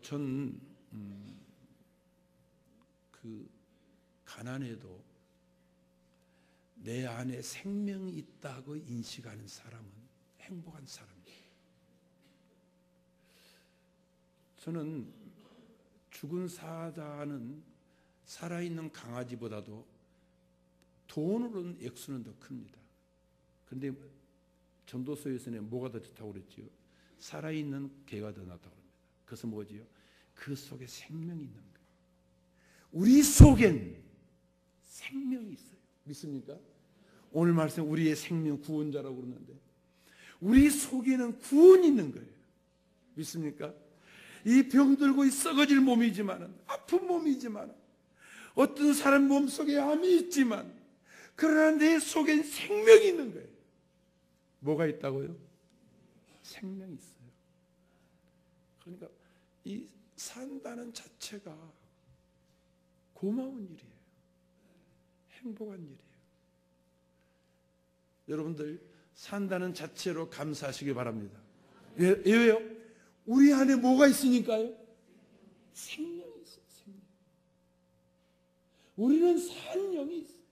전 그 가난해도 내 안에 생명이 있다고 인식하는 사람은 행복한 사람이에요. 저는 죽은 사자는 살아있는 강아지보다도 돈으로는 액수는 더 큽니다. 그런데 전도서에서는 뭐가 더 좋다고 그랬지요? 살아있는 개가 더 낫다고 합니다. 그것은 뭐지요? 그 속에 생명이 있는 거예요. 우리 속엔 생명이 있어요. 믿습니까? 오늘 말씀 우리의 생명 구원자라고 그러는데 우리 속에는 구원이 있는 거예요. 믿습니까? 이 병들고 썩어질 몸이지만, 아픈 몸이지만, 어떤 사람 몸속에 암이 있지만, 그러나 내 속엔 생명이 있는 거예요. 뭐가 있다고요? 생명이 있어요. 그러니까 이 산다는 자체가 고마운 일이에요. 행복한 일이에요. 여러분들 산다는 자체로 감사하시기 바랍니다. 왜요? 우리 안에 뭐가 있으니까요? 생명이 있어요. 생명. 우리는 산 영이 있어요.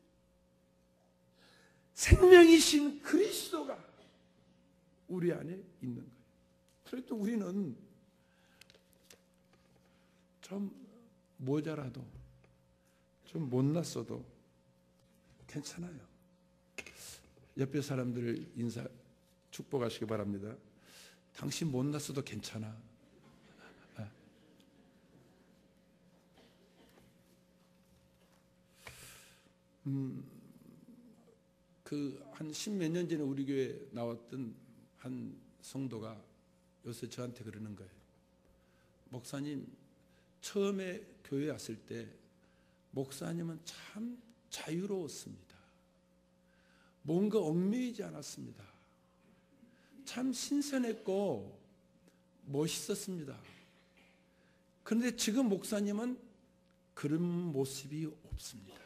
생명이신 그리스도가 우리 안에 있는 거예요. 그래도 우리는 좀 모자라도 좀 못났어도 괜찮아요. 옆에 사람들 인사 축복하시기 바랍니다. 당신 못났어도 괜찮아. 한 십몇 년 전에 우리 교회에 나왔던 한 성도가 요새 저한테 그러는 거예요. 목사님, 처음에 교회에 왔을 때 목사님은 참 자유로웠습니다. 뭔가 얽매이지 않았습니다. 참 신선했고 멋있었습니다. 그런데 지금 목사님은 그런 모습이 없습니다.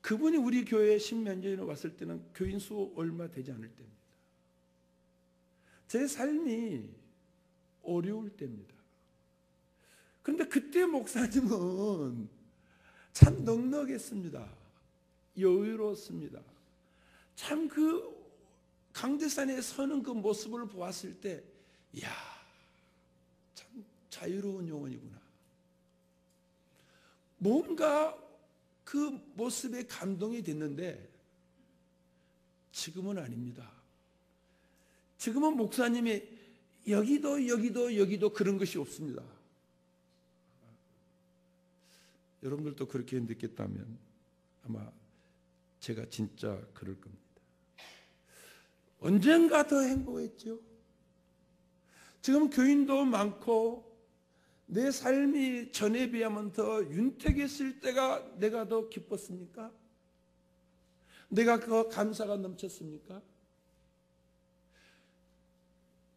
그분이 우리 교회에 십몇 년에 왔을 때는 교인 수 얼마 되지 않을 때입니다. 제 삶이 어려울 때입니다. 그런데 그때 목사님은 참 넉넉했습니다. 여유로웠습니다. 참 그 강대산에 서는 그 모습을 보았을 때, 이야, 참 자유로운 영혼이구나. 뭔가 그 모습에 감동이 됐는데 지금은 아닙니다. 지금은 목사님이 여기도 그런 것이 없습니다. 여러분들도 그렇게 느꼈다면 아마 제가 진짜 그럴 겁니다. 언젠가 더 행복했죠. 지금 교인도 많고 내 삶이 전에 비하면 더 윤택했을 때가 내가 더 기뻤습니까? 내가 그 감사가 넘쳤습니까?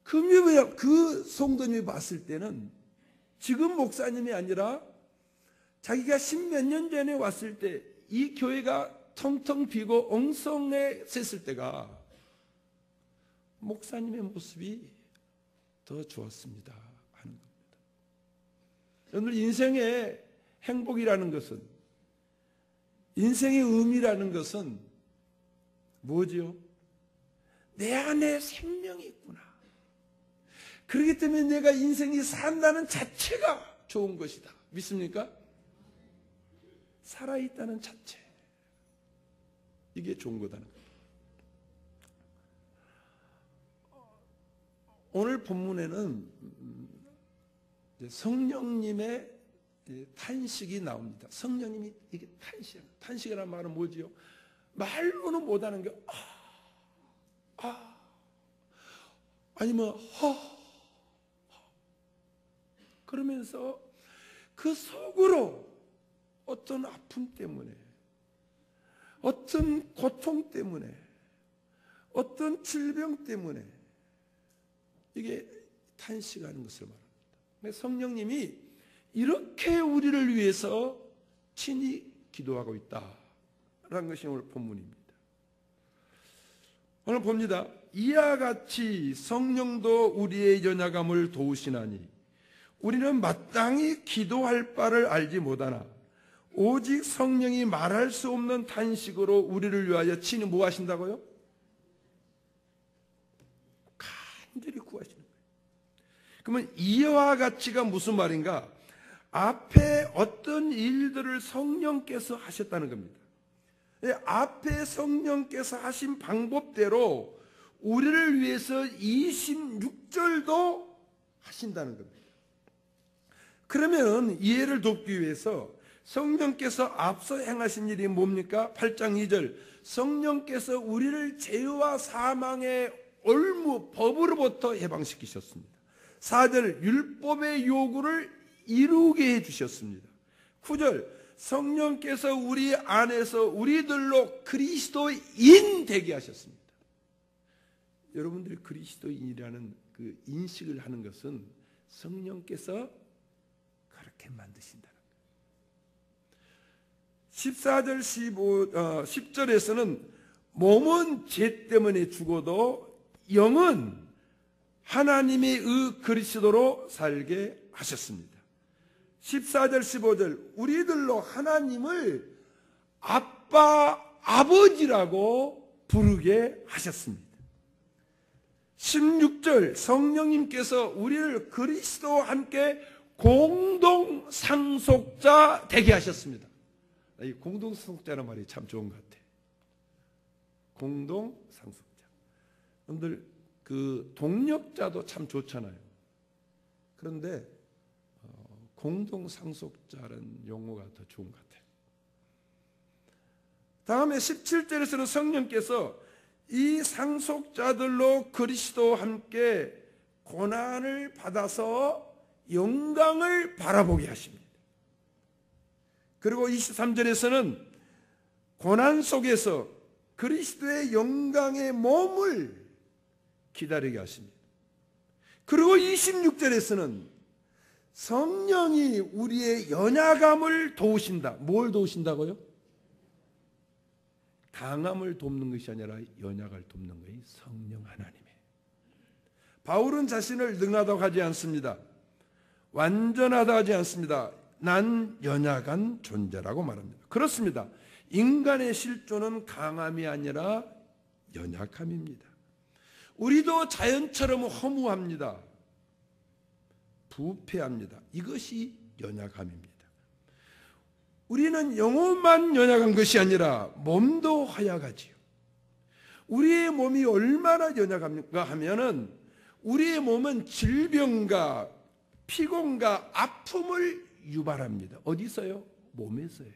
그 성도님이 봤을 때는 지금 목사님이 아니라 자기가 십몇 년 전에 왔을 때 이 교회가 텅텅 비고 엉성했을 때가 목사님의 모습이 더 좋았습니다 하는 겁니다. 여러분, 인생의 행복이라는 것은, 인생의 의미라는 것은 뭐지요? 내 안에 생명이 있구나. 그렇기 때문에 내가 인생이 산다는 자체가 좋은 것이다. 믿습니까? 살아있다는 자체, 이게 좋은 거다는 거예요. 오늘 본문에는 성령님의 탄식이 나옵니다. 성령님이 이게 탄식이라는 말은 뭐지요? 말로는 못하는 게 아니면 그러면서 그 속으로 어떤 아픔 때문에, 어떤 고통 때문에, 어떤 질병 때문에 이게 탄식하는 것을 말합니다. 성령님이 이렇게 우리를 위해서 친히 기도하고 있다라는 것이 오늘 본문입니다. 오늘 봅니다. 이와 같이 성령도 우리의 연약함을 도우시나니 우리는 마땅히 기도할 바를 알지 못하나 오직 성령이 말할 수 없는 탄식으로 우리를 위하여 친히 뭐 하신다고요? 간절히 구하시는 거예요. 그러면 이와 같이가 무슨 말인가? 앞에 어떤 일들을 성령께서 하셨다는 겁니다. 앞에 성령께서 하신 방법대로 우리를 위해서 26절도 하신다는 겁니다. 그러면 이해를 돕기 위해서 성령께서 앞서 행하신 일이 뭡니까? 8장 2절 성령께서 우리를 죄와 사망의 올무 법으로부터 해방시키셨습니다. 4절 율법의 요구를 이루게 해주셨습니다. 9절 성령께서 우리 안에서 우리들로 그리스도인 되게 하셨습니다. 여러분들이 그리스도인이라는 그 인식을 하는 것은 성령께서 그렇게 만드신다는 거예요. 14절 10절에서는 몸은 죄 때문에 죽어도 영은 하나님의 그리스도로 살게 하셨습니다. 14절 15절 우리들로 하나님을 아빠 아버지라고 부르게 하셨습니다. 16절 성령님께서 우리를 그리스도와 함께 공동 상속자 되게 하셨습니다. 이 공동 상속자라는 말이 참 좋은 것 같아요. 공동 상속자. 여러분들 그 동력자도 참 좋잖아요. 그런데 공동 상속자라는 용어가 더 좋은 것 같아요. 다음에 17절에서는 성령께서 이 상속자들로 그리스도와 함께 고난을 받아서 영광을 바라보게 하십니다. 그리고 23절에서는 고난 속에서 그리스도의 영광의 몸을 기다리게 하십니다. 그리고 26절에서는 성령이 우리의 연약함을 도우신다. 뭘 도우신다고요? 강함을 돕는 것이 아니라 연약을 돕는 것이 성령 하나님이에요. 바울은 자신을 능하다고 하지 않습니다. 완전하다 하지 않습니다. 난 연약한 존재라고 말합니다. 그렇습니다. 인간의 실존은 강함이 아니라 연약함입니다. 우리도 자연처럼 허무합니다. 부패합니다. 이것이 연약함입니다. 우리는 영혼만 연약한 것이 아니라 몸도 허약하지요. 우리의 몸이 얼마나 연약합니까 하면은 우리의 몸은 질병과 피곤과 아픔을 유발합니다. 어디서요? 몸에서요.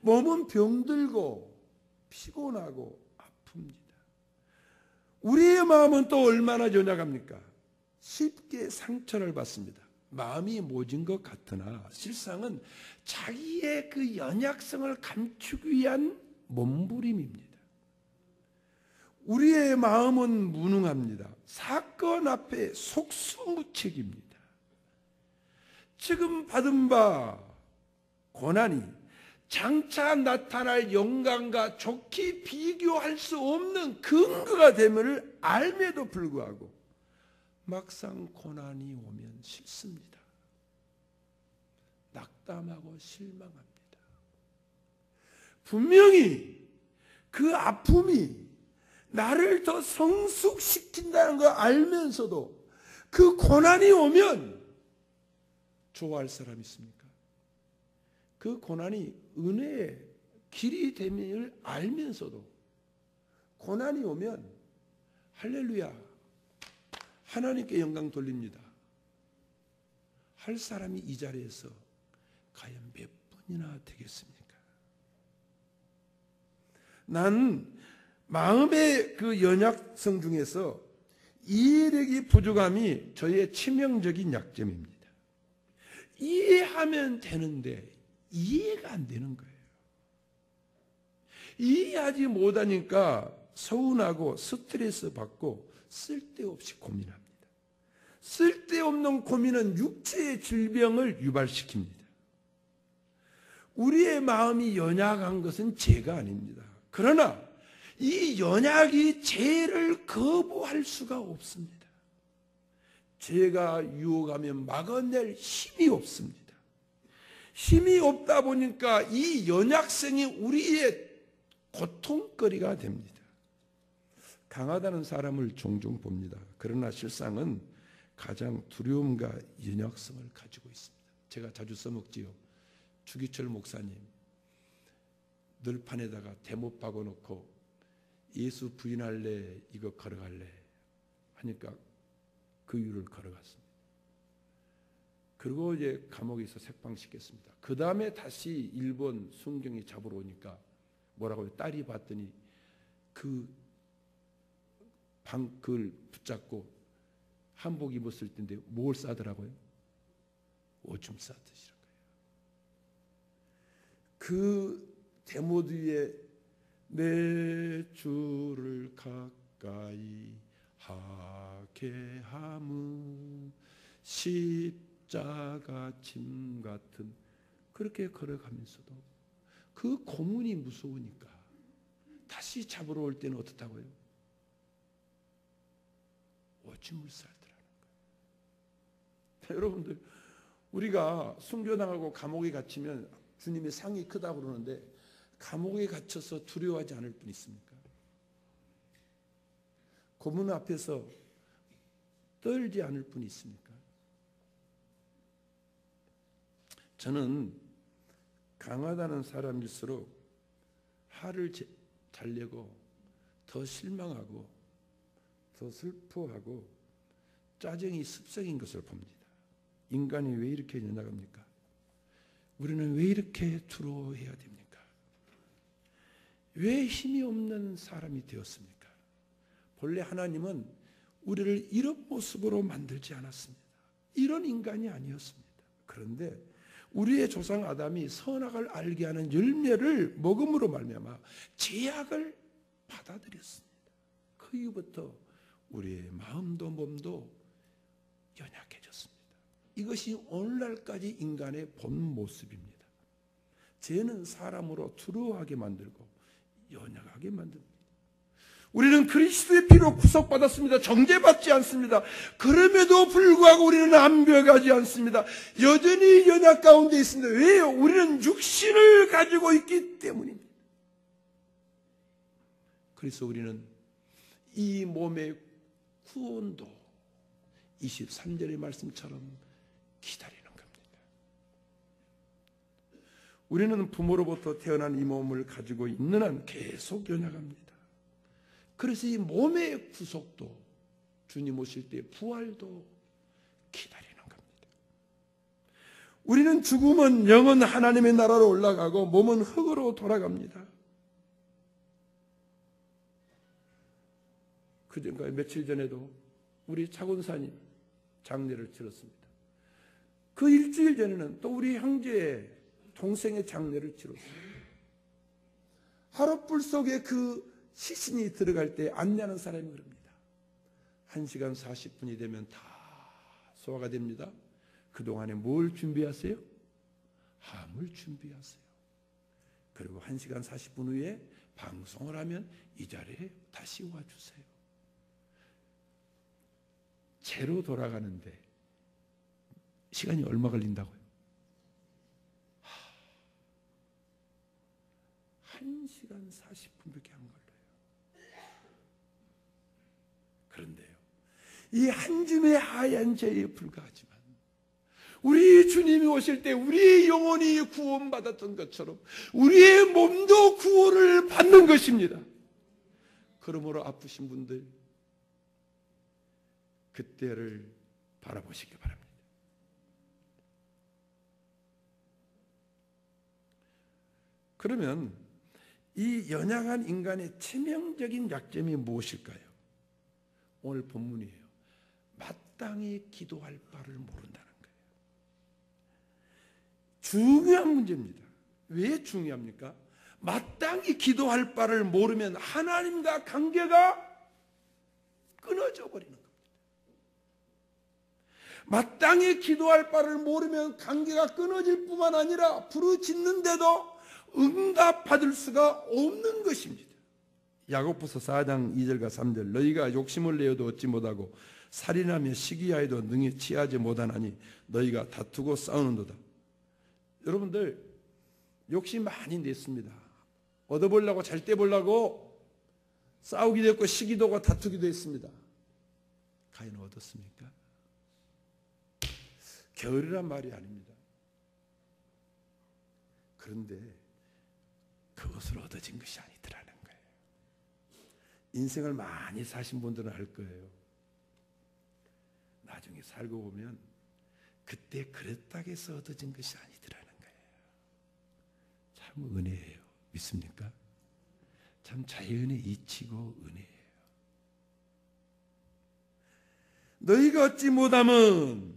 몸은 병들고 피곤하고 아픕니다. 우리의 마음은 또 얼마나 연약합니까? 쉽게 상처를 받습니다. 마음이 모진 것 같으나 실상은 자기의 그 연약성을 감추기 위한 몸부림입니다. 우리의 마음은 무능합니다. 사건 앞에 속수무책입니다. 지금 받은 바 고난이 장차 나타날 영광과 좋게 비교할 수 없는 근거가 됨을 알매도 불구하고 막상 고난이 오면 싫습니다. 낙담하고 실망합니다. 분명히 그 아픔이 나를 더 성숙시킨다는 걸 알면서도 그 고난이 오면 좋아할 사람 있습니까? 그 고난이 은혜의 길이 됨을 알면서도 고난이 오면 할렐루야 하나님께 영광 돌립니다. 할 사람이 이 자리에서 과연 몇 분이나 되겠습니까? 난 마음의 그 연약성 중에서 이해력이 부족함이 저의 치명적인 약점입니다. 이해하면 되는데 이해가 안 되는 거예요. 이해하지 못하니까 서운하고 스트레스 받고 쓸데없이 고민합니다. 쓸데없는 고민은 육체의 질병을 유발시킵니다. 우리의 마음이 연약한 것은 죄가 아닙니다. 그러나 이 연약이 죄를 거부할 수가 없습니다. 죄가 유혹하면 막아낼 힘이 없습니다. 힘이 없다 보니까 이 연약성이 우리의 고통거리가 됩니다. 강하다는 사람을 종종 봅니다. 그러나 실상은 가장 두려움과 연약성을 가지고 있습니다. 제가 자주 써먹지요. 주기철 목사님 늘판에다가 대못 박아놓고 예수 부인할래 이거 걸어갈래 하니까 그 이유를 걸어갔습니다. 그리고 이제 감옥에서 석방시켰습니다. 그 다음에 다시 일본 순경이 잡으러 오니까 뭐라고요? 딸이 봤더니 그 방글 붙잡고 한복 입었을 텐데 뭘 싸더라고요? 오줌 싸듯이라고요. 그 대못 위에 내 주를 가까이 하게 함은 십자가 짐 같은 그렇게 걸어가면서도 그 고문이 무서우니까 다시 잡으러 올 때는 어떻다고요? 오줌을 싸더라는 거예요. 여러분들 우리가 순교당하고 감옥에 갇히면 주님의 상이 크다고 그러는데 감옥에 갇혀서 두려워하지 않을 분 있습니까? 고문 앞에서 떨지 않을 분 있습니까? 저는 강하다는 사람일수록 화를 잘 내고 더 실망하고 더 슬퍼하고 짜증이 습성인 것을 봅니다. 인간이 왜 이렇게 연약합니까? 우리는 왜 이렇게 두려워해야 됩니까? 왜 힘이 없는 사람이 되었습니까? 본래 하나님은 우리를 이런 모습으로 만들지 않았습니다. 이런 인간이 아니었습니다. 그런데 우리의 조상 아담이 선악을 알게 하는 열매를 먹음으로 말미암아 죄악을 받아들였습니다. 그 이후부터 우리의 마음도 몸도 연약해졌습니다. 이것이 오늘날까지 인간의 본 모습입니다. 죄는 사람으로 두려워하게 만들고 연약하게 만듭니다. 우리는 그리스도의 피로 구속받았습니다. 정죄받지 않습니다. 그럼에도 불구하고 우리는 완벽하지 않습니다. 여전히 연약 가운데 있습니다. 왜요? 우리는 육신을 가지고 있기 때문입니다. 그래서 우리는 이 몸의 구원도 23절의 말씀처럼 기다리는 겁니다. 우리는 부모로부터 태어난 이 몸을 가지고 있는 한 계속 연약합니다. 그래서 이 몸의 구속도 주님 오실 때 부활도 기다리는 겁니다. 우리는 죽으면 영은 하나님의 나라로 올라가고 몸은 흙으로 돌아갑니다. 그전가 며칠 전에도 우리 차군사님 장례를 치렀습니다. 그 일주일 전에는 또 우리 형제의 동생의 장례를 치렀습니다. 하룻불 속에 그 시신이 들어갈 때 안내하는 사람이 그럽니다. 1시간 40분이 되면 다 소화가 됩니다. 그동안에 뭘 준비하세요? 함을 준비하세요. 그리고 1시간 40분 후에 방송을 하면 이 자리에 다시 와주세요. 제로 돌아가는데 시간이 얼마 걸린다고요? 1시간 40분밖에 안 걸려요. 그런데요, 이 한 줌의 하얀 죄에 불과하지만 우리 주님이 오실 때 우리의 영혼이 구원받았던 것처럼 우리의 몸도 구원을 받는 것입니다. 그러므로 아프신 분들 그때를 바라보시기 바랍니다. 그러면 이 연약한 인간의 치명적인 약점이 무엇일까요? 오늘 본문이에요. 마땅히 기도할 바를 모른다는 거예요. 중요한 문제입니다. 왜 중요합니까? 마땅히 기도할 바를 모르면 하나님과 관계가 끊어져 버리는 겁니다. 마땅히 기도할 바를 모르면 관계가 끊어질 뿐만 아니라 부르짖는데도 응답받을 수가 없는 것입니다. 야고보서 4장 2절과 3절 너희가 욕심을 내어도 얻지 못하고 살인하며 시기하여도 능히 취하지 못하나니 너희가 다투고 싸우는도다. 여러분들 욕심 많이 냈습니다. 얻어보려고 잘 때 보려고 싸우기도 했고 시기도 하고 다투기도 했습니다. 가인은 얻었습니까? 겨울이란 말이 아닙니다. 그런데 그것으로 얻어진 것이 아니더라는 거예요. 인생을 많이 사신 분들은 알 거예요. 나중에 살고 보면 그때 그랬다고 해서 얻어진 것이 아니더라는 거예요. 참 은혜예요. 믿습니까? 참 자연의 이치고 은혜예요. 너희가 얻지 못하면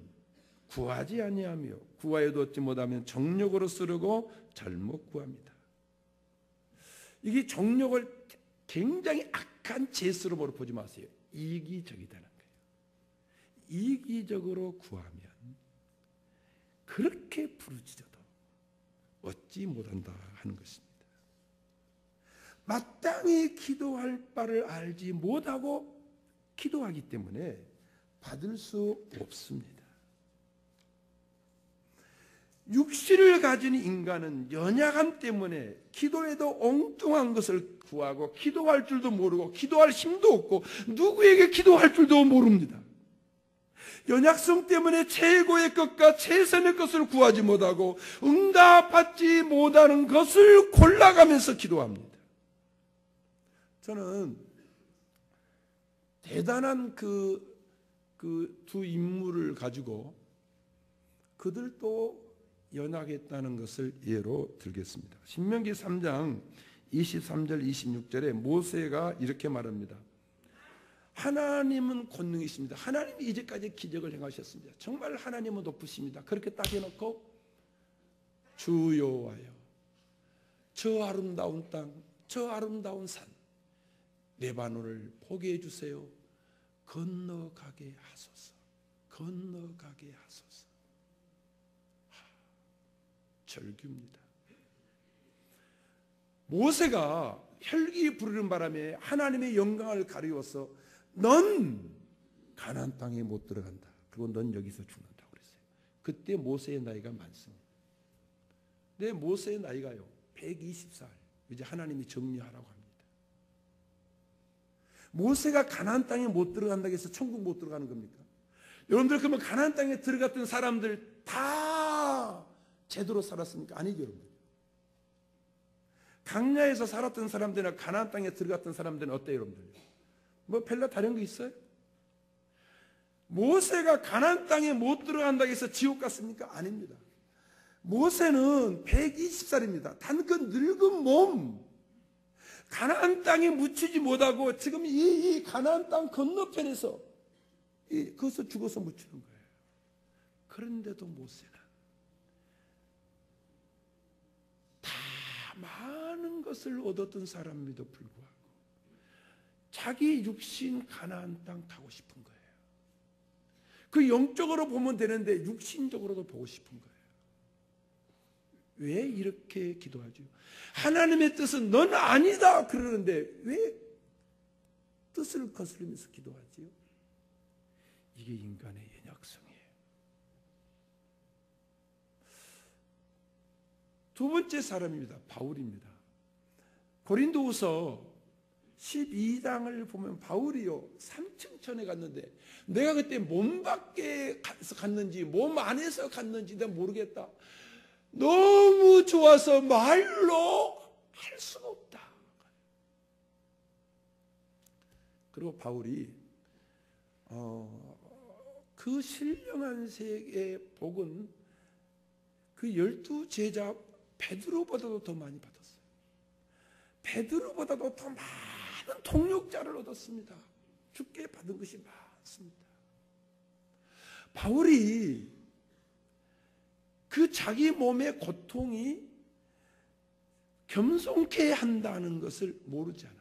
구하지 아니하며 구하여도 얻지 못하면 정욕으로 쓰려고 잘못 구합니다. 이게 정욕을 굉장히 악한 죄수로 보지 마세요. 이기적이다는 거예요. 이기적으로 구하면 그렇게 부르짖어도 얻지 못한다 하는 것입니다. 마땅히 기도할 바를 알지 못하고 기도하기 때문에 받을 수 없습니다. 육신을 가진 인간은 연약함 때문에 기도에도 엉뚱한 것을 구하고 기도할 줄도 모르고 기도할 힘도 없고 누구에게 기도할 줄도 모릅니다. 연약성 때문에 최고의 것과 최선의 것을 구하지 못하고 응답받지 못하는 것을 골라가면서 기도합니다. 저는 대단한 그 두 인물을 가지고 그들도 연약했다는 것을 예로 들겠습니다. 신명기 3장 23절 26절에 모세가 이렇게 말합니다. 하나님은 권능이십니다. 하나님이 이제까지 기적을 행하셨습니다. 정말 하나님은 높으십니다. 그렇게 딱 해놓고 주 여호와여 저 아름다운 땅, 저 아름다운 산 레바논을 포기해 주세요. 건너가게 하소서. 건너가게 하소서. 절규입니다. 모세가 혈기 부르는 바람에 하나님의 영광을 가리워서 넌 가나안 땅에 못 들어간다. 그리고 넌 여기서 죽는다고 그랬어요. 그때 모세의 나이가 많습니다. 네, 모세의 나이가요 120살. 이제 하나님이 정리하라고 합니다. 모세가 가나안 땅에 못 들어간다고 해서 천국 못 들어가는 겁니까? 여러분들 그러면 가나안 땅에 들어갔던 사람들 다 제대로 살았습니까? 아니죠, 여러분. 강야에서 살았던 사람들이나 가나안 땅에 들어갔던 사람들은 어때요, 여러분들? 뭐 별로 다른 거 있어요? 모세가 가나안 땅에 못 들어간다고 해서 지옥 갔습니까? 아닙니다. 모세는 120살입니다. 단 그 늙은 몸 가나안 땅에 묻히지 못하고 지금 이 가나안 땅 건너편에서 거기서 죽어서 묻히는 거예요. 그런데도 모세는 다 많은 것을 얻었던 사람임에도 불구하고 자기 육신 가나안 땅 가고 싶은 거예요. 그 영적으로 보면 되는데 육신적으로도 보고 싶은 거예요. 왜 이렇게 기도하죠? 하나님의 뜻은 넌 아니다 그러는데 왜 뜻을 거스르면서 기도하지요? 이게 인간의 연약성이에요. 두 번째 사람입니다. 바울입니다. 고린도후서 12장을 보면 바울이요 3층 천에 갔는데 내가 그때 몸 밖에 갔는지 몸 안에서 갔는지 내가 모르겠다. 너무 좋아서 말로 할 수가 없다. 그리고 바울이 그 신령한 세계의 복은 그 12제자 베드로보다도 더 많이 받았어요. 베드로보다도 더 많은 동력자를 얻었습니다. 주께 받은 것이 많습니다. 바울이 그 자기 몸의 고통이 겸손케 한다는 것을 모르잖아요.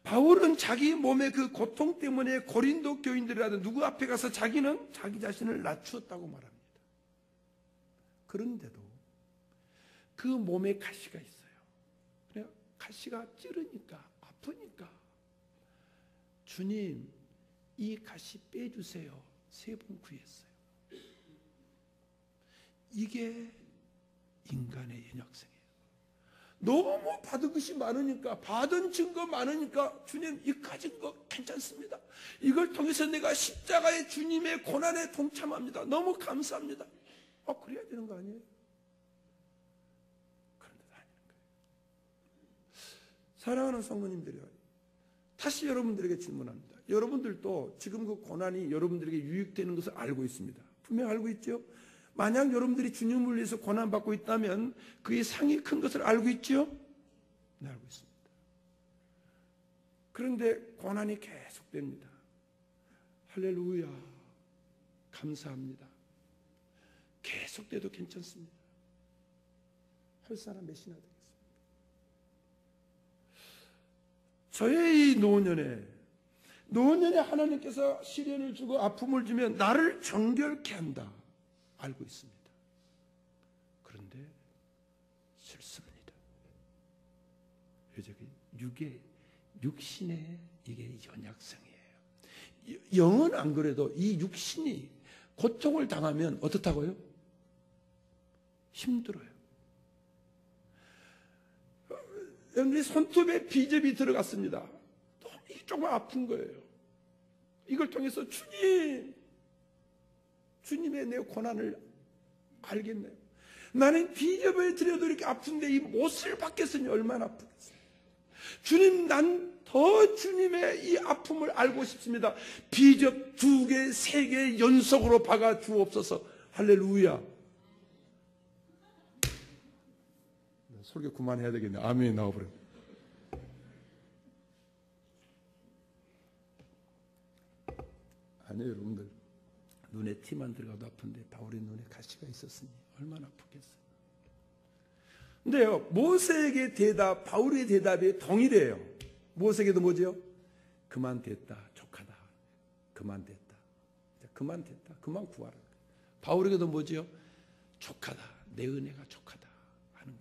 바울은 자기 몸의 그 고통 때문에 고린도 교인들이라도 누구 앞에 가서 자기는 자기 자신을 낮추었다고 말합니다. 그런데도 그 몸에 가시가 있어요. 그래 가시가 찌르니까 아파요. 아프니까 주님 이 가시 빼주세요. 3번 구했어요. 이게 인간의 연약성이에요. 너무 받은 것이 많으니까, 받은 증거 많으니까 주님 이 가진 거 괜찮습니다. 이걸 통해서 내가 십자가의 주님의 고난에 동참합니다. 너무 감사합니다. 그래야 되는 거 아니에요? 그런데 아닌 거예요. 사랑하는 성도님들이요, 다시 여러분들에게 질문합니다. 여러분들도 지금 그 고난이 여러분들에게 유익되는 것을 알고 있습니다. 분명 알고 있죠? 만약 여러분들이 주님을 위해서 고난받고 있다면 그의 상이 큰 것을 알고 있죠? 네, 알고 있습니다. 그런데 고난이 계속됩니다. 할렐루야, 감사합니다. 계속돼도 괜찮습니다. 할 사람 몇이나 되겠습니다. 저의 이 노년에 하나님께서 시련을 주고 아픔을 주면 나를 정결케 한다 알고 있습니다. 그런데 싫습니다. 육신의 이게 연약성이에요. 영은 안 그래도 이 육신이 고통을 당하면 어떻다고요? 힘들어요. 여러분들이 손톱에 비접이 들어갔습니다. 너무 조금 아픈 거예요. 이걸 통해서 주님의 내 고난을 알겠네요. 나는 비접을 들여도 이렇게 아픈데 이 못을 받겠으니 얼마나 아프겠어요. 주님, 난 더 주님의 이 아픔을 알고 싶습니다. 비접 2개, 3개 연속으로 박아 주옵소서. 할렐루야. 설교 그만해야 되겠네. 아멘이 나와버려. 아니에요, 여러분들. 눈에 티만 들어가도 아픈데 바울의 눈에 가시가 있었으니 얼마나 아프겠어요. 근데요, 모세에게 바울의 대답이 동일해요. 모세에게도 뭐죠? 그만 됐다, 족하다. 그만 됐다. 그만 됐다. 그만 구하라. 바울에게도 뭐죠? 족하다. 내 은혜가 족하다. 하는 거.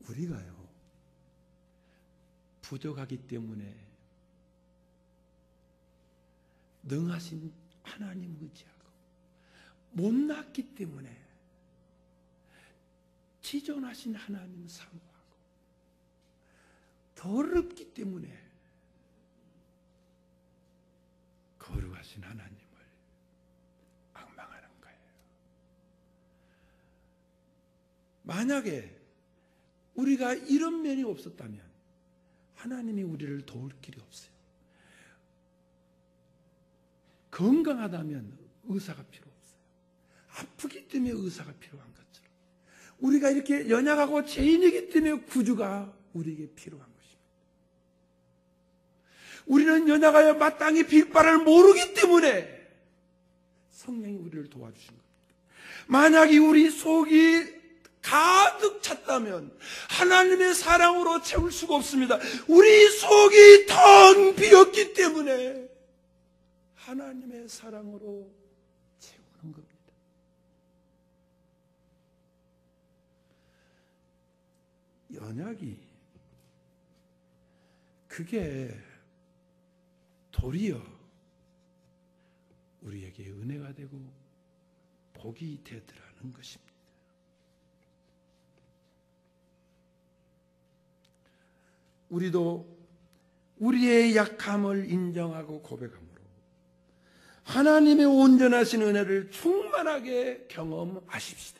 우리가요, 부족하기 때문에 능하신 하나님 의지하고 못났기 때문에 지존하신 하나님 사모하고 더럽기 때문에 거룩하신 하나님을 앙망하는 거예요. 만약에 우리가 이런 면이 없었다면 하나님이 우리를 도울 길이 없어요. 건강하다면 의사가 필요 없어요. 아프기 때문에 의사가 필요한 것처럼 우리가 이렇게 연약하고 죄인이기 때문에 구주가 우리에게 필요한 것입니다. 우리는 연약하여 마땅히 빌 바를 모르기 때문에 성령이 우리를 도와주신 겁니다. 만약에 우리 속이 가득 찼다면 하나님의 사랑으로 채울 수가 없습니다. 우리 속이 텅 비었기 때문에 하나님의 사랑으로 채우는 겁니다. 연약이 그게 도리어 우리에게 은혜가 되고 복이 되더라는 것입니다. 우리도 우리의 약함을 인정하고 고백함으로 하나님의 온전하신 은혜를 충만하게 경험하십시다.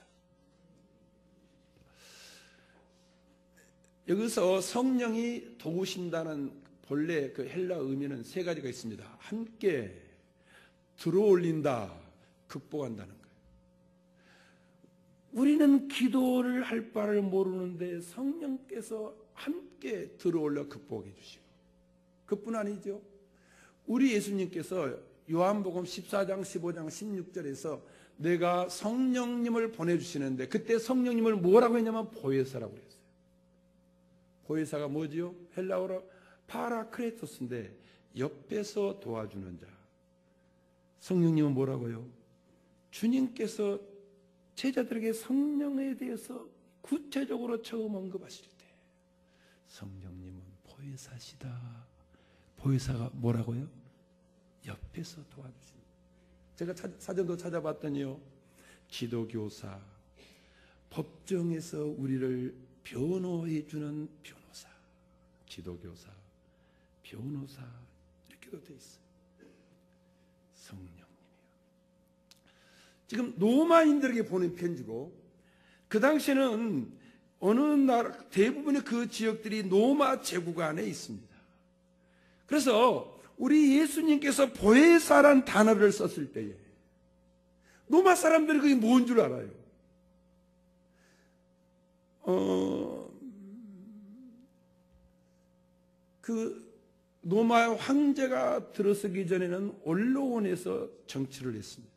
여기서 성령이 도우신다는 본래 그 헬라 의미는 3가지가 있습니다. 함께 들어올린다, 극복한다는 거예요. 우리는 기도를 할 바를 모르는데 성령께서 함께 들어올려 극복해 주시고, 그뿐 아니죠. 우리 예수님께서 요한복음 14장, 15장, 16절에서 내가 성령님을 보내주시는데 그때 성령님을 뭐라고 했냐면 보혜사라고 그랬어요. 보혜사가 뭐지요? 헬라어로 파라크레토스인데 옆에서 도와주는 자. 성령님은 뭐라고요? 주님께서 제자들에게 성령에 대해서 구체적으로 처음 언급하실 때 성령님은 보혜사시다. 보혜사가 뭐라고요? 옆에서 도와주신다. 제가 사전도 찾아봤더니요, 기도교사, 법정에서 우리를 변호해 주는 변호사, 기도교사, 변호사, 이렇게도 돼 있어요. 성령님이요. 지금 로마인들에게 보낸 편지고, 그 당시에는 어느 나라, 대부분의 그 지역들이 로마 제국 안에 있습니다. 그래서 우리 예수님께서 보혜사란 단어를 썼을 때에 로마 사람들이 그게 뭔 줄 알아요? 그 로마 황제가 들어서기 전에는 언로원에서 정치를 했습니다.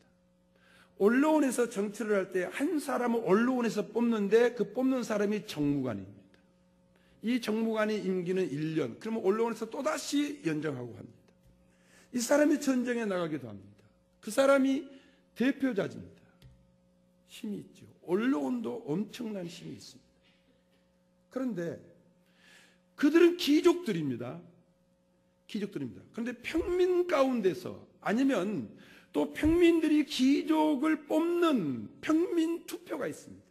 언로원에서 정치를 할 때 한 사람을 언로원에서 뽑는데 그 뽑는 사람이 정무관입니다. 이 정무관이 임기는 1년. 그러면 언로원에서 또다시 연정하고 합니다. 이 사람이 전쟁에 나가기도 합니다. 그 사람이 대표자입니다. 힘이 있죠. 언로원도 엄청난 힘이 있습니다. 그런데 그들은 귀족들입니다. 귀족들입니다. 그런데 평민 가운데서 아니면 또 평민들이 귀족을 뽑는 평민 투표가 있습니다.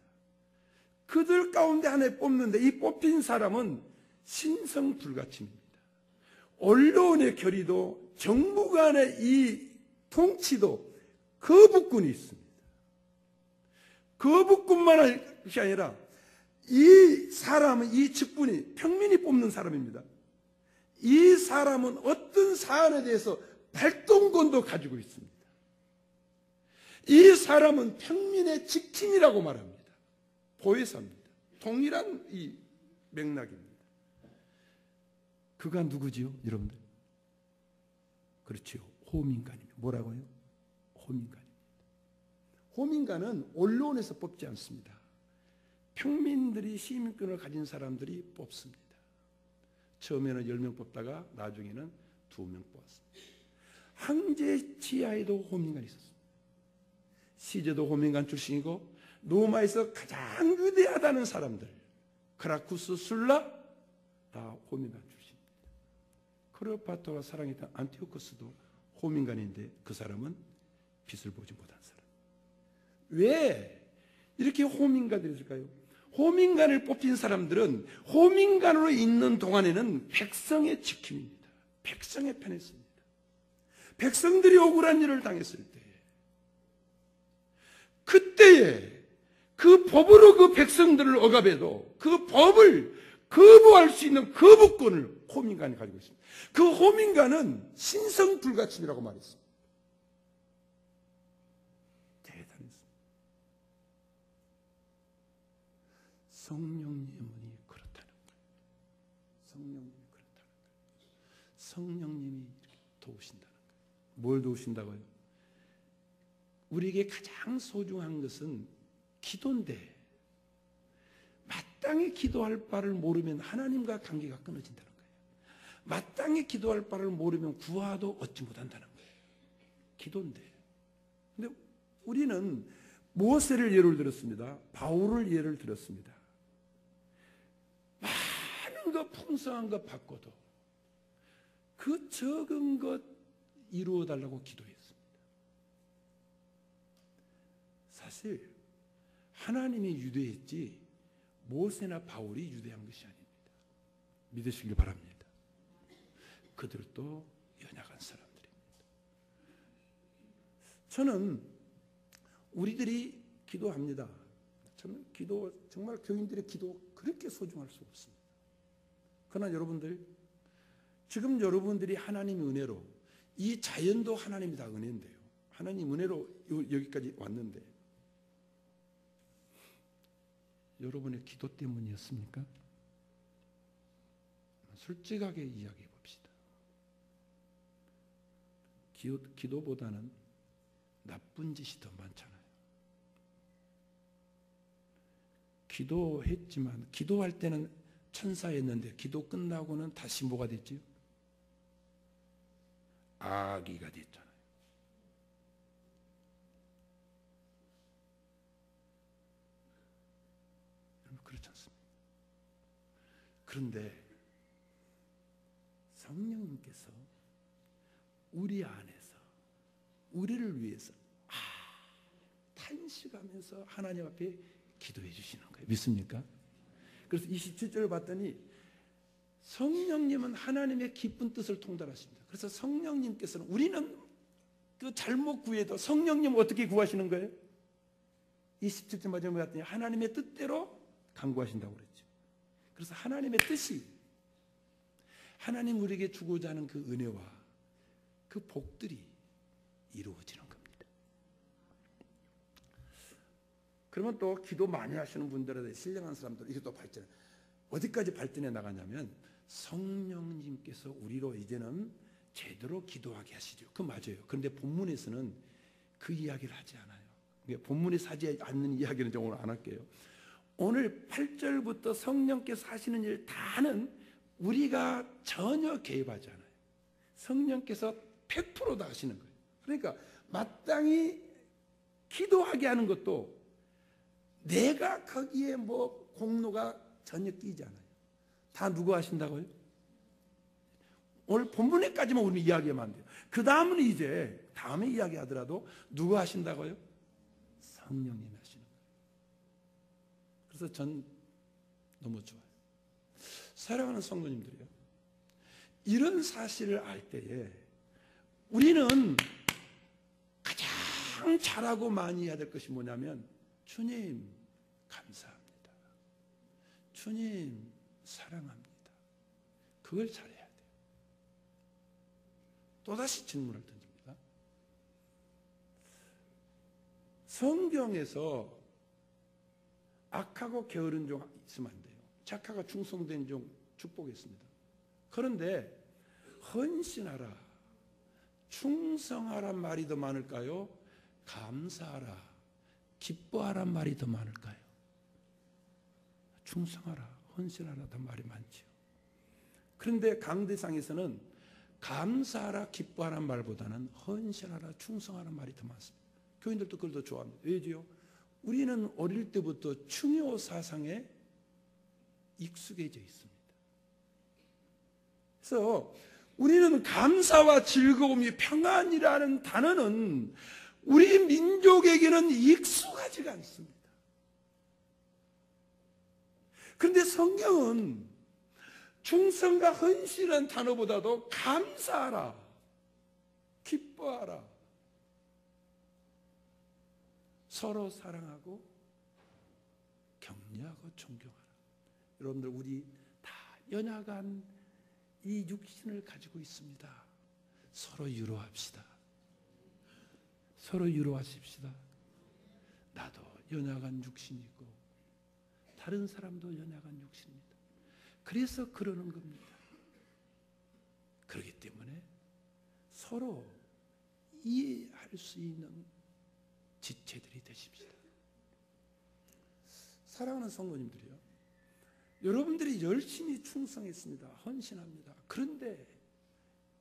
그들 가운데 하나에 뽑는데 이 뽑힌 사람은 신성불가침입니다. 언론의 결의도 정부간의 이 통치도 거부권이 있습니다. 거부권만 할 것이 아니라 이 사람은, 이 직분이 평민이 뽑는 사람입니다. 이 사람은 어떤 사안에 대해서 발동권도 가지고 있습니다. 이 사람은 평민의 지킴이라고 말합니다. 보혜사입니다. 동일한 이 맥락입니다. 그가 누구지요, 여러분들? 그렇지요. 호민관입니다. 뭐라고요? 호민관입니다. 호민관은 언론에서 뽑지 않습니다. 평민들이 시민권을 가진 사람들이 뽑습니다. 처음에는 10명 뽑다가 나중에는 2명 뽑았습니다. 황제 치하에도 호민관이 있었습니다. 시제도 호민관 출신이고 로마에서 가장 위대하다는 사람들, 크라쿠스, 술라 다 호민관 출신입니다. 클레오파트라와 사랑했던 안티오코스도 호민관인데 그 사람은 빛을 보지 못한 사람. 왜 이렇게 호민관들이 있을까요? 호민관을 뽑힌 사람들은 호민관으로 있는 동안에는 백성의 지킴입니다. 백성의 편에 씁니다. 백성들이 억울한 일을 당했을 때 그때에 그 법으로 그 백성들을 억압해도 그 법을 거부할 수 있는 거부권을 호민관이 가지고 있습니다. 그 호민관은 신성불가침이라고 말했습니다. 대단했습니다. 성령님이 그렇다는 거예요. 성령님이 그렇다는 거예요. 성령님이 도우신다는 거예요. 뭘 도우신다고요? 우리에게 가장 소중한 것은 기도인데 마땅히 기도할 바를 모르면 하나님과 관계가 끊어진다는 거예요. 마땅히 기도할 바를 모르면 구하도 얻지 못한다는 거예요. 기도인데. 근데 우리는 모세를 예를 들었습니다. 바울을 예를 들었습니다. 많은 것, 풍성한 것 받고도 그 적은 것 이루어 달라고 기도했습니다. 사실 하나님이 유대했지 모세나 바울이 유대한 것이 아닙니다. 믿으시길 바랍니다. 그들도 연약한 사람들입니다. 저는 우리들이 기도합니다. 저는 기도, 정말 교인들의 기도 그렇게 소중할 수 없습니다. 그러나 여러분들, 지금 여러분들이 하나님의 은혜로, 이 자연도 하나님이 다 은혜인데요. 하나님 은혜로 여기까지 왔는데 여러분의 기도 때문이었습니까? 솔직하게 이야기해 봅시다. 기도보다는 나쁜 짓이 더 많잖아요. 기도했지만 기도할 때는 천사였는데 기도 끝나고는 다시 뭐가 됐지요? 아기가 됐잖아요. 그런데 성령님께서 우리 안에서 우리를 위해서 탄식하면서 하나님 앞에 기도해 주시는 거예요. 믿습니까? 그래서 27절을 봤더니 성령님은 하나님의 깊은 뜻을 통달하십니다. 그래서 성령님께서는 우리는 그 잘못 구해도 성령님 어떻게 구하시는 거예요? 27절 마지막에 봤더니 하나님의 뜻대로 간구하신다고 그랬죠. 그래서 하나님의 뜻이 하나님 우리에게 주고자 하는 그 은혜와 그 복들이 이루어지는 겁니다. 그러면 또 기도 많이 하시는 분들에 신령한 사람들 이게 또 발전 어디까지 발전해 나가냐면 성령님께서 우리로 이제는 제대로 기도하게 하시죠. 그 맞아요. 그런데 본문에서는 그 이야기를 하지 않아요. 본문에서 하지 않는 이야기는 좀 오늘 안 할게요. 오늘 8절부터 성령께서 하시는 일 다는 우리가 전혀 개입하지 않아요. 성령께서 100% 다 하시는 거예요. 그러니까 마땅히 기도하게 하는 것도 내가 거기에 뭐 공로가 전혀 끼지 않아요. 다 누가 하신다고요? 오늘 본문에까지만 우리는 이야기하면 안 돼요. 그 다음은 이제 다음에 이야기하더라도 누가 하신다고요? 성령님이 하시는 거예요. 그래서 전 너무 좋아요. 사랑하는 성도님들이요, 이런 사실을 알 때에 우리는 가장 잘하고 많이 해야 될 것이 뭐냐면 주님 감사합니다. 주님 사랑합니다. 그걸 잘해야 돼요. 또다시 질문을 던집니다. 성경에서 악하고 게으른 종 있으면 안 돼요. 착하고 충성된 종 축복했습니다. 그런데 헌신하라, 충성하란 말이 더 많을까요? 감사하라, 기뻐하란 말이 더 많을까요? 충성하라, 헌신하라 더 말이 많지요. 그런데 강대상에서는 감사하라, 기뻐하란 말보다는 헌신하라, 충성하란 말이 더 많습니다. 교인들도 그걸 더 좋아합니다. 왜지요? 우리는 어릴 때부터 충효 사상에 익숙해져 있습니다. 그래서 우리는 감사와 즐거움이 평안이라는 단어는 우리 민족에게는 익숙하지가 않습니다. 그런데 성경은 충성과 헌신이라는 단어보다도 감사하라, 기뻐하라, 서로 사랑하고 격려하고 존경하라. 여러분들 우리 다 연약한 이 육신을 가지고 있습니다. 서로 위로합시다. 서로 위로하십시다. 나도 연약한 육신이고 다른 사람도 연약한 육신입니다. 그래서 그러는 겁니다. 그렇기 때문에 서로 이해할 수 있는 지체들이 되십시다. 사랑하는 성도님들이요, 여러분들이 열심히 충성했습니다. 헌신합니다. 그런데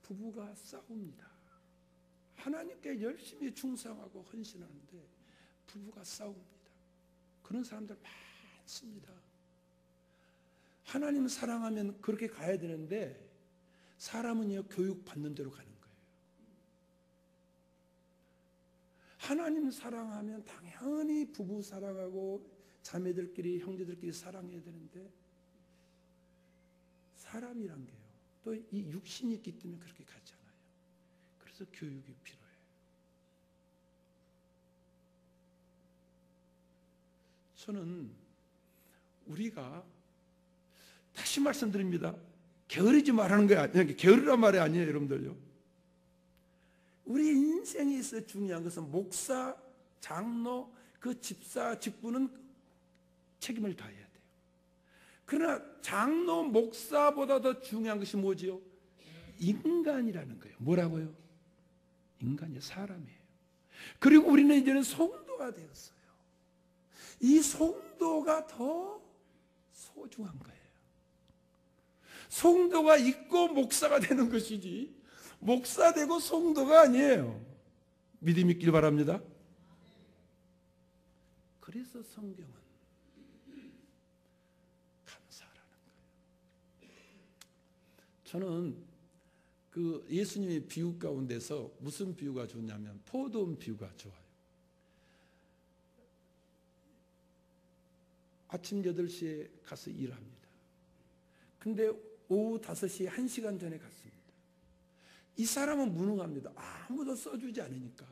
부부가 싸웁니다. 하나님께 열심히 충성하고 헌신하는데 부부가 싸웁니다. 그런 사람들 많습니다. 하나님 사랑하면 그렇게 가야 되는데 사람은요 교육받는 대로 가는 거예요. 하나님 사랑하면 당연히 부부 사랑하고 자매들끼리 형제들끼리 사랑해야 되는데 사람이란 게요 또 이 육신이 있기 때문에 그렇게 가지 않아요. 그래서 교육이 필요해요. 저는 우리가 다시 말씀드립니다. 게으르지 말하는 거 아니에요. 게으르란 말이 아니에요, 여러분들요. 우리 인생에 있어 중요한 것은 목사, 장로, 그 집사, 직분은 책임을 다해야 돼요. 그러나 장로, 목사보다 더 중요한 것이 뭐지요? 인간이라는 거예요. 뭐라고요? 인간이에요. 사람이에요. 그리고 우리는 이제는 성도가 되었어요. 이 성도가 더 소중한 거예요. 성도가 있고 목사가 되는 것이지 목사 되고 성도가 아니에요. 믿음 있길 바랍니다. 그래서 성경은 감사하라는 거예요. 저는 그 예수님의 비유 가운데서 무슨 비유가 좋냐면 포도원 비유가 좋아요. 아침 8시에 가서 일합니다. 근데 오후 5시 1시간 전에 갔습니다. 이 사람은 무능합니다. 아무도 써주지 않으니까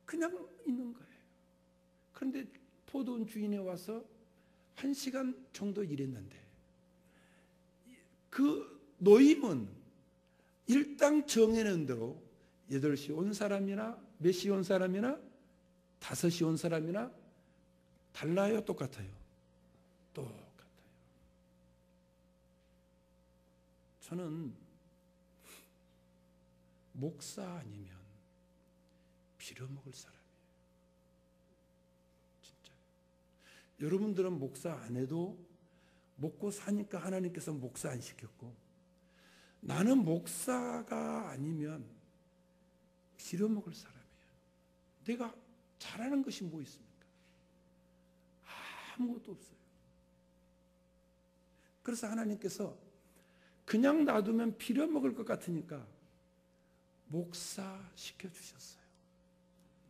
그냥 있는 거예요. 그런데 포도원 주인이 와서 1시간 정도 일했는데 그 노임은 일당 정해놓은 대로 8시 온 사람이나 몇 시 온 사람이나 5시 온 사람이나 달라요? 똑같아요? 똑같아요. 저는 목사 아니면 빌어먹을 사람이에요. 진짜요. 여러분들은 목사 안 해도 먹고 사니까 하나님께서 목사 안 시켰고, 나는 목사가 아니면 빌어먹을 사람이에요. 내가 잘하는 것이 뭐 있습니까? 아무것도 없어요. 그래서 하나님께서 그냥 놔두면 빌어먹을 것 같으니까 목사 시켜주셨어요.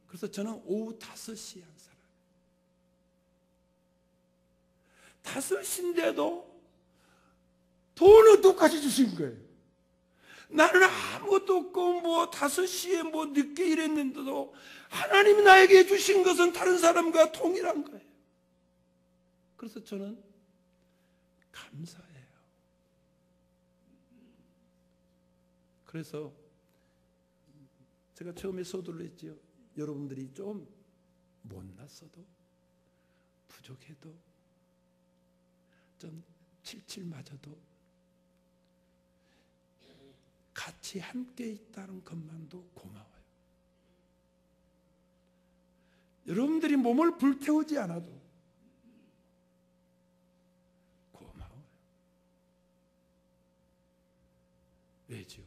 그래서 저는 오후 5시에 한 사람. 5시인데도 돈은 똑같이 주신 거예요. 나는 아무것도 없고 5시에 늦게 일했는데도 하나님이 나에게 주신 것은 다른 사람과 동일한 거예요. 그래서 저는 감사해요. 그래서 제가 처음에 서두를 했지요. 여러분들이 좀 못났어도 부족해도 좀 칠칠 맞아도 같이 함께 있다는 것만도 고마워요. 여러분들이 몸을 불태우지 않아도 고마워요. 왜죠?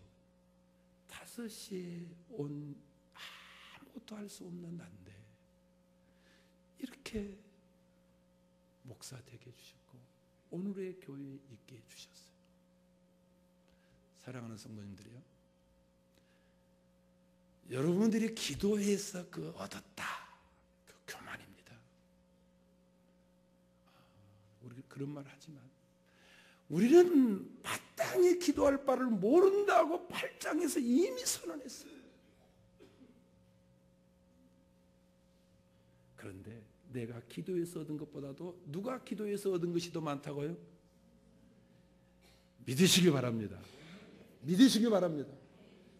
5시에 온 아무것도 할 수 없는 난데 이렇게 목사 되게 해주셨고 오늘의 교회에 있게 해주셨어요. 사랑하는 성도님들이요, 여러분들이 기도해서 얻었다, 그 교만입니다. 우리 그런 말 하지만 우리는 마땅히 기도할 바를 모른다고 8장에서 이미 선언했어요. 그런데 내가 기도해서 얻은 것보다도 누가 기도해서 얻은 것이 더 많다고요? 믿으시기 바랍니다. 믿으시기 바랍니다.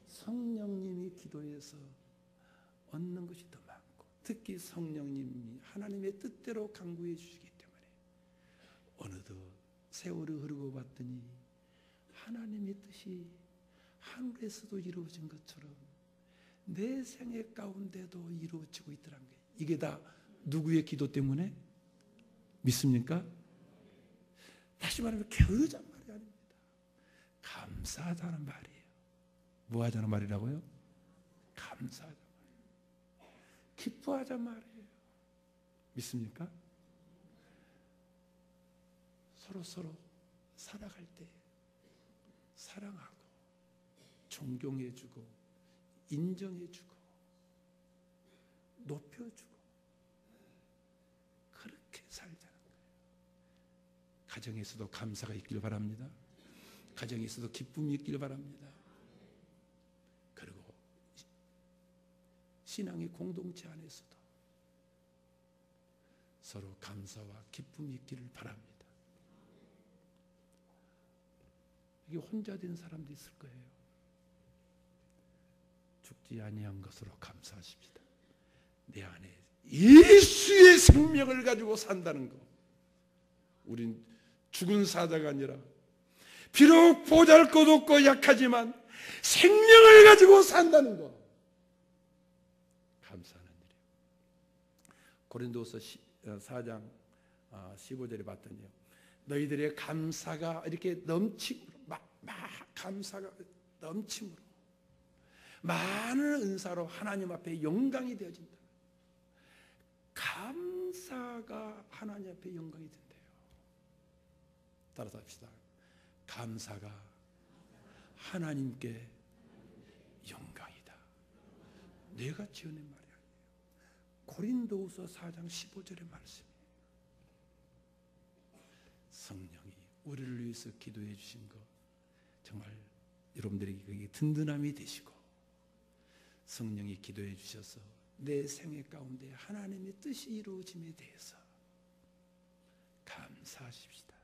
성령님이 기도해서 얻는 것이 더 많고, 특히 성령님이 하나님의 뜻대로 강구해 주시기 때문에 어느덧 세월이 흐르고 봤더니 하나님의 뜻이 하늘에서도 이루어진 것처럼 내 생애 가운데도 이루어지고 있더란 거예요. 이게 다 누구의 기도 때문에? 믿습니까? 다시 말하면 게으르자는 말이 아닙니다. 감사하다는 말이에요. 뭐 하자는 말이라고요? 감사하자는 말이에요. 기뻐하자는 말이에요. 믿습니까? 서로 살아갈 때 사랑하고 존경해주고 인정해주고 높여주고 그렇게 살자는 거예요. 가정에서도 감사가 있길 바랍니다. 가정에서도 기쁨이 있길 바랍니다. 그리고 신앙의 공동체 안에서도 서로 감사와 기쁨이 있기를 바랍니다. 이게 혼자 된 사람도 있을 거예요. 죽지 아니한 것으로 감사하십시다. 내 안에 예수의 생명을 가지고 산다는 거. 우린 죽은 사자가 아니라 비록 보잘것없고 약하지만 생명을 가지고 산다는 거. 감사하는 일이에요. 고린도서 4장 15절에 봤더니요, 너희들의 감사가 이렇게 넘치므로 감사가 넘치므로 많은 은사로 하나님 앞에 영광이 되어진다. 감사가 하나님 앞에 영광이 된대요. 따라서 합시다. 감사가 하나님께 영광이다. 내가 지어낸 말이 아니에요. 고린도후서 4장 15절의 말씀이에요. 성령이 우리를 위해서 기도해 주신 것, 정말 여러분들에게 그게 든든함이 되시고, 성령이 기도해 주셔서 내 생애 가운데 하나님의 뜻이 이루어짐에 대해서 감사하십시다.